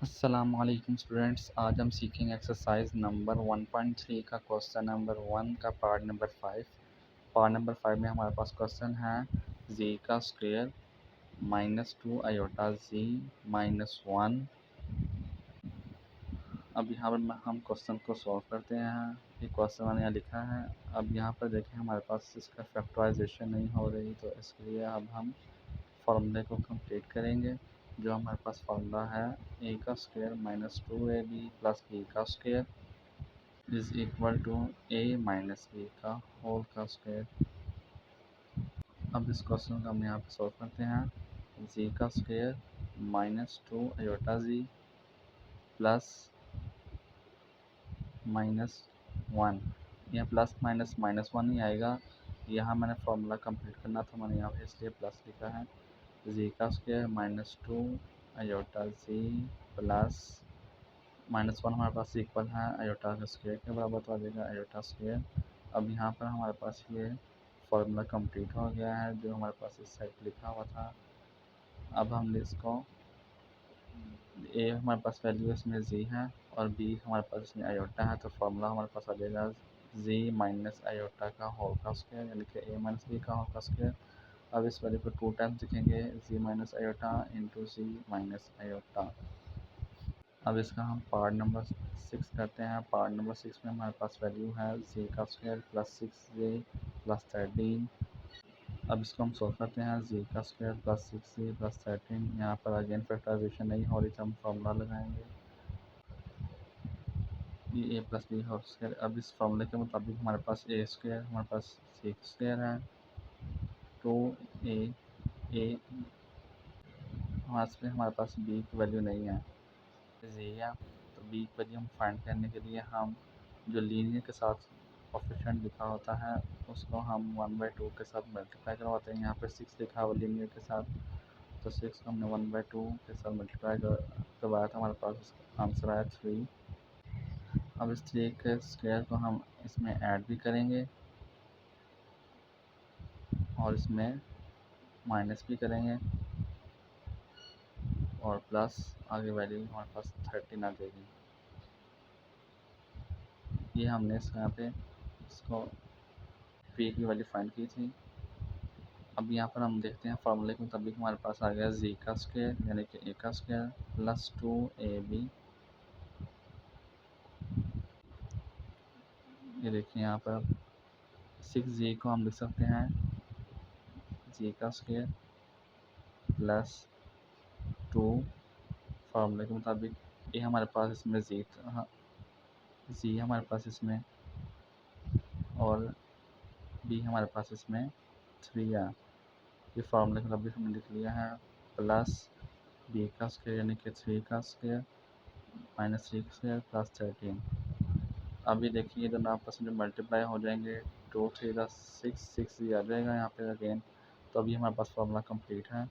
अस्सलामुअलैकुम स्टूडेंट्स, आज हम सीखेंगे एक्सरसाइज नंबर 1.3 का क्वेश्चन नंबर 1 का पार्ट नंबर 5। पार्ट नंबर 5 में हमारे पास क्वेश्चन है जी का स्क्वायर -2 आयोटा जी -1। अब यहाँ पर हम क्वेश्चन को सॉल्व करते हैं। ये क्वेश्चन मैंने यहाँ लिखा है। अब यहाँ पर देखें हमारे पास इसका फैक्टराइजेशन नहीं हो रही, तो इसके लिए अब हम फार्मूले को कंप्लीट करेंगे। जो हमारे पास फार्मूला है ए का स्क्वायर -2ab प्लस बी का square is equal to A minus B का होल का स्क्वायर। अब इस क्वेश्चन को हम यहाँ पे सॉल्व करते हैं। जी का स्क्वायर -2 आयोटा जी प्लस -1, यहाँ प्लस माइनस -1 ही आएगा। यहाँ मैंने फार्मूला कंप्लीट करना था, मैंने यहाँ पे इसलिए प्लस लिखा है। जी का स्क्वायर -2 आयोटा जी प्लस -1 हमारे पास इक्वल है आयोटा का स्क्वायर के बराबर, तो आ जाएगा आयोटा स्क्वायर। अब यहाँ पर हमारे पास ये फार्मूला कंप्लीट हो गया है जो हमारे पास इस साइड लिखा हुआ था। अब हमने इसको ए हमारे पास वैल्यू इसमें जी है और बी हमारे पास इसमें आयोटा है, तो फार्मूला हमारे पास आ जाएगा जी माइनस आयोटा का होल का स्क्वायर, यानी कि ए माइनस बी का होल का स्क्वायर। अब इस वैल्यू को 2 टाइम्स लिखेंगे, जी माइनस आयोटा इंटू जी माइनस आयोटा। अब इसका हम पार्ट नंबर 6 करते हैं। पार्ट नंबर 6 में हमारे पास वैल्यू है जी का स्क्वायर प्लस 6 जी प्लस 13। अब इसको हम सॉल्व करते हैं। जी का स्क्वायर प्लस 6 जी प्लस 13, यहाँ पर अगेन फैक्टराइजेशन नहीं हो रही तो हम फार्मूला लगाएंगे ये ए प्लस बी होल स्क्वायर। अब इस फार्मूले के मुताबिक हमारे पास ए स्क्वायर हमारे पास सी स्क्वायर है, तो ए हमारे पास बी की वैल्यू नहीं है, जी है। तो बी की वैल्यू हम फाइंड करने के लिए हम जो लीनियर के साथ कोफिशिएंट लिखा होता है उसको हम 1/2 के साथ मल्टीप्लाई करवाते हैं। यहाँ पर 6 लिखा हुआ लीनियर के साथ, तो 6 को हमने 1/2 के साथ मल्टीप्लाई करवाया था, हमारे पास इसका आंसर आया 3। अब इस 3 के स्क्वायर को हम इसमें ऐड भी करेंगे और इसमें माइनस भी करेंगे और प्लस आगे वैल्यू हमारे पास 13 आ जाएगी। ये हमने यहाँ पे इसको पी की वैल्यू फाइंड की थी। अब यहाँ पर हम देखते हैं फार्मूले के मुताबिक हमारे पास आ गया जी का स्क्वायर यानी कि ए का स्क्वायर प्लस 2ab। ये देखिए यहाँ पर 6g को हम लिख सकते हैं जी का स्क्वायर प्लस 2, फार्मूले के मुताबिक ये हमारे पास इसमें जी हमारे पास इसमें और बी हमारे पास इसमें 3 है। ये फार्मूले के मुताबिक हमने लिख लिया है प्लस बी का स्क्वायर यानी कि 3 का स्क्वायर माइनस 3 का स्क्वायर प्लस 13। अभी देखिए दोनों आपस में मल्टीप्लाई हो जाएंगे, 2 3 6 6 ये आ जाएगा यहाँ पे अगेन। तो अभी हमारे पास फार्मूला कंप्लीट है,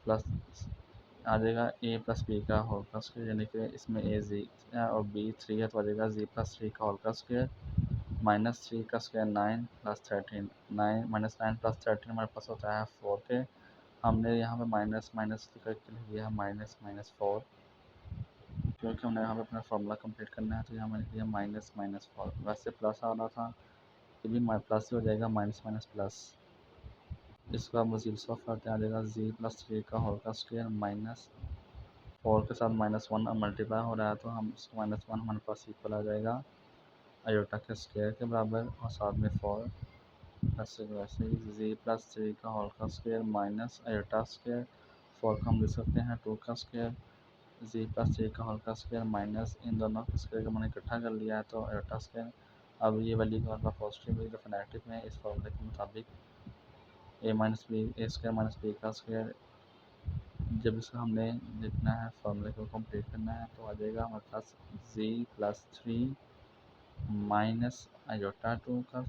प्लस आ जाएगा ए प्लस बी का होल का स्क्वायर यानी कि इसमें ए जी और बी 3 है, तो आ जाएगा जी प्लस 3 का होल का स्क्वायर माइनस 3 का स्क्वायर 9 प्लस 13, 9 माइनस 9 प्लस 13 हमारे पास होता है 4 के। हमने यहाँ पे माइनस माइनस करके लिख दिया माइनस माइनस 4, क्योंकि हमने यहाँ पे अपना फार्मूला कंप्लीट करना है, तो यहाँ मैंने लिख दिया माइनस माइनस 4। वैसे प्लस आ रहा था, ये भी प्लस ही हो जाएगा, माइनस माइनस प्लस। इसको आप मजीद सॉल्व करते आ जाएगा जी प्लस 3 का होल का स्क्वायर माइनस 4 के साथ -1 अब मल्टीप्लाई हो रहा है, तो हम इसको -1 हमारे पास इक्वल आ जाएगा आयोटा के स्क्वायर के बराबर और साथ में 4 वैसे वैसे ही जी प्लस 3 का होल का स्क्वायर माइनस आयोटा स्क्वायर 4 का हम लिख सकते हैं 2 का स्क्वायर जी प्लस 3 का होल का स्क्वायर माइनस इन दोनों के स्क्वायर को मैंने इकट्ठा कर लिया है, तो आयोटा स्क्वायर। अब ये वैल्यू हमारे पास पॉजिटिव हुई, तो नेगेटिव में इस फॉर्मूले के मुताबिक ए माइनस बी ए स्क्वायर माइनस बी का स्क्वायर जब इसका हमने लिखना है फॉर्मूले को कंप्लीट करना है, तो आ जाएगा हमारे पास जी प्लस 3 माइनस आयोटा 2 का,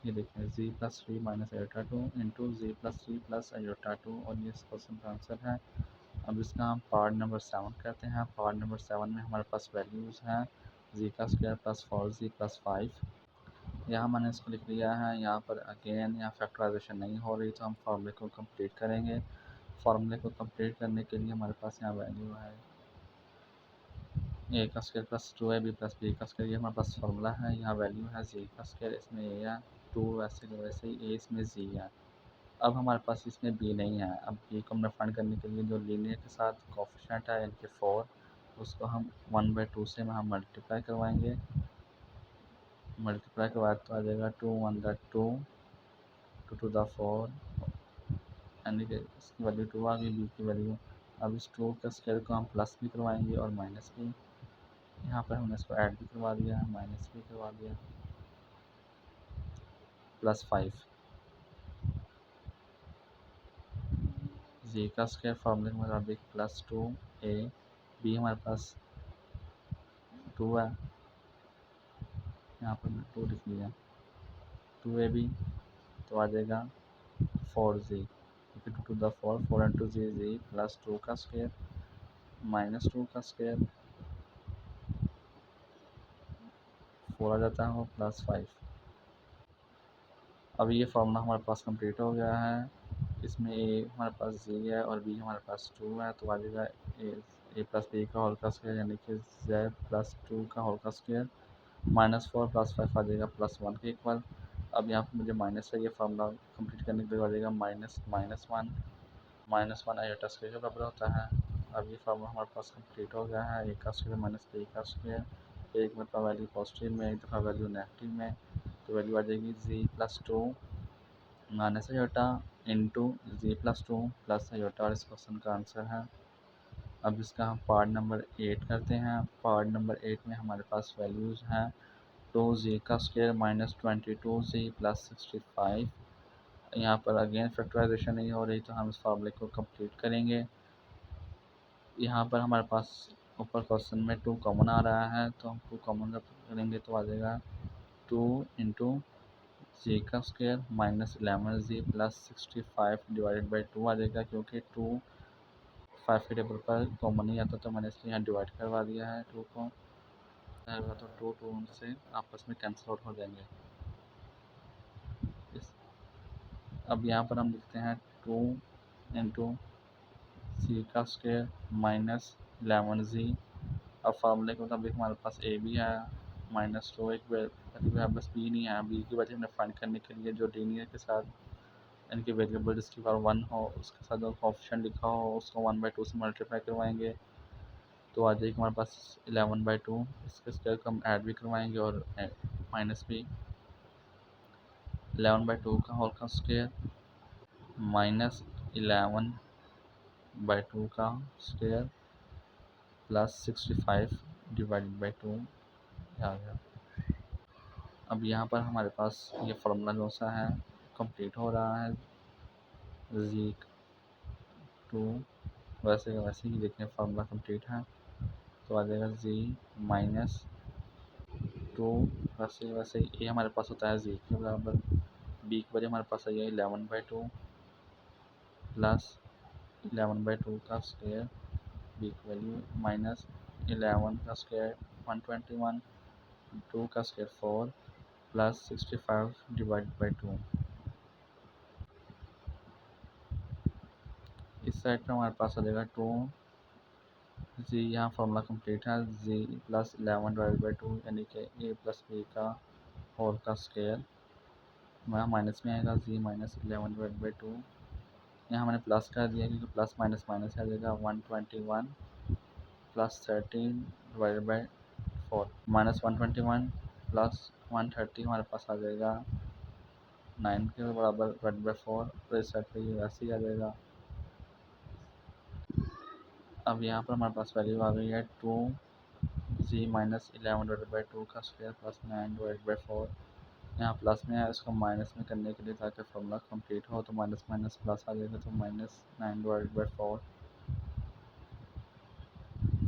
ये देखिए जी plus 3 minus iota 2 into G plus 3 plus iota 2, और ये इस क्वेश्चन का आंसर है। अब इसका हम पार्ट नंबर 7 करते हैं। पार्ट नंबर 7 में हमारे पास वैल्यूज़ हैं जी का स्क्वायर प्लस 4g प्लस 5। यहाँ मैंने इसको लिख लिया है। यहाँ पर अगेन यहाँ फैक्टराइजेशन नहीं हो रही, तो हम फार्मूले को कंप्लीट करेंगे। फार्मूले को कंप्लीट करने के लिए हमारे पास यहाँ वैल्यू है ए का square plus 2ab plus B का स्क्वायर, ये हमारे पास फार्मूला है। यहाँ वैल्यू है जी का स्क्वायर, इसमें ए है 2, वैसे का वैसे ही ए, इसमें जी है। अब हमारे पास इसमें बी नहीं है। अब बी को हमने फाइंड करने के लिए जो लीनियर के साथ कोफिशिएंट है यानी कि 4, उसको हम 1/2 से हम मल्टीप्लाई करवाएंगे। मल्टीप्लाई के बाद तो आ जाएगा 2 1 2 2 टू द 4, यानी कि इसकी वैल्यू 2 आ गई बी की वैल्यू। अब इस 2 का स्क्वायर को हम प्लस भी करवाएंगे और माइनस भी। यहाँ पर हमने इसको ऐड भी करवा दिया, माइनस भी करवा दिया, प्लस 5 जी का स्क्वायर फार्मूले के मुताबिक प्लस 2a, बी हमारे पास 2 है, यहाँ पर 2 लिख लिया, 2ab तो आ जाएगा 4z, क्योंकि 2 to the 4, 4 into G plus 2 का स्क्वायर माइनस 2 का स्क्वायर 4 आ जाता है, प्लस 5। अब ये फार्मूला हमारे पास कंप्लीट हो गया है। इसमें ए हमारे पास जी है और बी हमारे पास 2 है, तो आ जाएगा ए प्लस बी का होल का स्क्वायर यानी कि जेड प्लस 2 का होल का स्क्वायर माइनस 4 प्लस 5 आ जाएगा प्लस 1 के इक्वल। अब यहाँ पर मुझे माइनस है, ये फार्मूला कंप्लीट करने के लिए आ जाएगा माइनस वन आयोटा स्क्वायर के बराबर होता है। अब ये फार्मूला हमारे पास कंप्लीट हो गया है। ए का स्क्वायर माइनस बी का स्क्वायर, एक मतलब वैल्यू पॉजिटिव में, एक दफ़ा वैल्यू नेगेटिव में, तो वैल्यू आ जाएगी जी plus 2 minus iota into G plus 2 plus iota, और इस क्वेश्चन का आंसर है। अब इसका हम पार्ट नंबर 8 करते हैं। पार्ट नंबर 8 में हमारे पास वैल्यूज़ हैं 2z का स्क्वायर माइनस 22z प्लस 65। यहाँ पर अगेन फैक्टराइजेशन नहीं हो रही, तो हम इस फार्मूले को कंप्लीट करेंगे। यहाँ पर हमारे पास ऊपर क्वेश्चन में 2 कॉमन आ रहा है, तो हम 2 कॉमन करेंगे तो आ जाएगा 2 इंटू जी का square minus 11z plus 65 divided by 2 आ जाएगा, क्योंकि 2 5 के टेबल पर कॉमन नहीं आता, तो मैंने इसलिए यहाँ डिवाइड करवा दिया है 2 को। तो 2 से आपस में कैंसिल आउट हो जाएंगे। अब यहाँ पर हम लिखते हैं 2 इंटू सी का स्क्वायर माइनस 11z। अब फार्मूले के मुताबिक हमारे पास ए भी है माइनस 2, एक वैल्यू है बस बी नहीं है। बी की वजह हमने फाइंड करने के लिए जो लीनियर के साथ इनके वेरिएबल जिसकी पावर 1 हो उसके साथ जो कोएफिशिएंट लिखा हो उसको 1/2 से मल्टीप्लाई करवाएंगे, तो आ जाएगी हमारे पास 11/2। इसके स्क्वायर को हम ऐड भी करवाएंगे और माइनस भी, 11/2 का होल का स्क्वायर माइनस 11/2 का स्क्वायर प्लस 65 डिवाइडेड बाई 2 आ गया। अब यहाँ पर हमारे पास ये फार्मूला जो सा है कंप्लीट हो रहा है। जी 2 वैसे का वैसे ही देखें फार्मूला कंप्लीट है, तो आ जाएगा जी माइनस 2 वैसे वैसे ए हमारे पास होता है जी के बराबर, बी की वजह हमारे पास आ जाएगा 11/2 प्लस 11/2 का स्क्वायर, बी की वैल्यू माइनस 11 का स्क्वायर 121, 2 का स्क्वायर 4 प्लस 65 डिवाइड बाई 2। इस साइड पे हमारे पास आ जाएगा 2 जी, यहाँ फार्मूला कंप्लीट है। जी प्लस 11 डिवाइड बाई 2 यानी कि ए प्लस बी का होल का स्क्वायर, यहाँ माइनस में आएगा जी माइनस 11 डिवाइड बाई 2। यहाँ मैंने प्लस कर दिया क्योंकि प्लस माइनस माइनस आ जाएगा 121 plus 13 divide by 4, minus 121 plus 130 हमारे पास आ जाएगा 9 के बराबर डिवाइड बाई 4, तो इस साइड पे ये वैसे ही आ जाएगा। अब यहाँ पर हमारे पास वैल्यू आ गई है 2 माइनस 11 डिवाइड बाई 2 का स्क्वायर प्लस 9 डिवाइड बाई 4। यहाँ प्लस में है, इसको माइनस में करने के लिए ताकि फॉर्मूला कंप्लीट हो, तो माइनस माइनस प्लस आ जाएगा, तो माइनस 9 डिवाइड बाई 4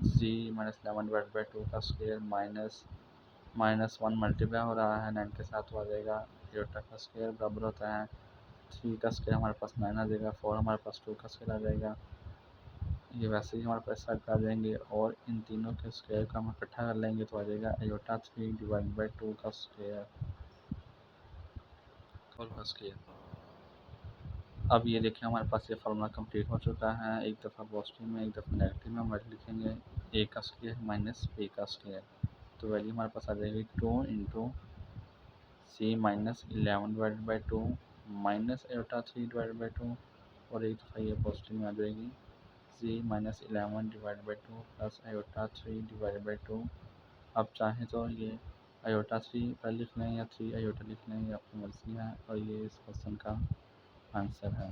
जी माइनस 11 डिवाइड बाई 2 का स्क्वायर माइनस 1 मल्टीप्लाई हो रहा है 9 के साथ, तो आ जाएगा जोटा का स्क्वायर बराबर होता है 3 का स्क्वायर हमारे पास 9 आ जाएगा, 4 हमारे पास 2 का स्क्वायर आ जाएगा। ये वैसे ही हमारे पास साइड पे आ जाएंगे और इन तीनों के स्क्वायर का हम इकट्ठा कर लेंगे, तो आ जाएगा आयोटा 3 डिवाइड बाई 2 का स्क्वायर होल का स्क्वायर। अब ये देखिए हमारे पास ये फार्मूला कंप्लीट हो चुका है। एक दफ़ा पॉजिटिव में एक दफ़ा नेगेटिव में हम लिखेंगे ए का स्क्वायर माइनस बी का स्क्वायर, तो वैल्यू हमारे पास आ जाएगी 2 into c minus 11 divided by 2 minus iota 3 divided by 2, और एक दफ़ा ये पॉजिटिव में आ जाएगी c minus 11 divided by 2 plus iota 3 divided by 2। आप चाहें तो ये आयोटा 3 पर लिख लें या 3 आयोटा लिख लें, ये आपकी मर्ज़ी है, और ये इस क्वेश्चन का आंसर है।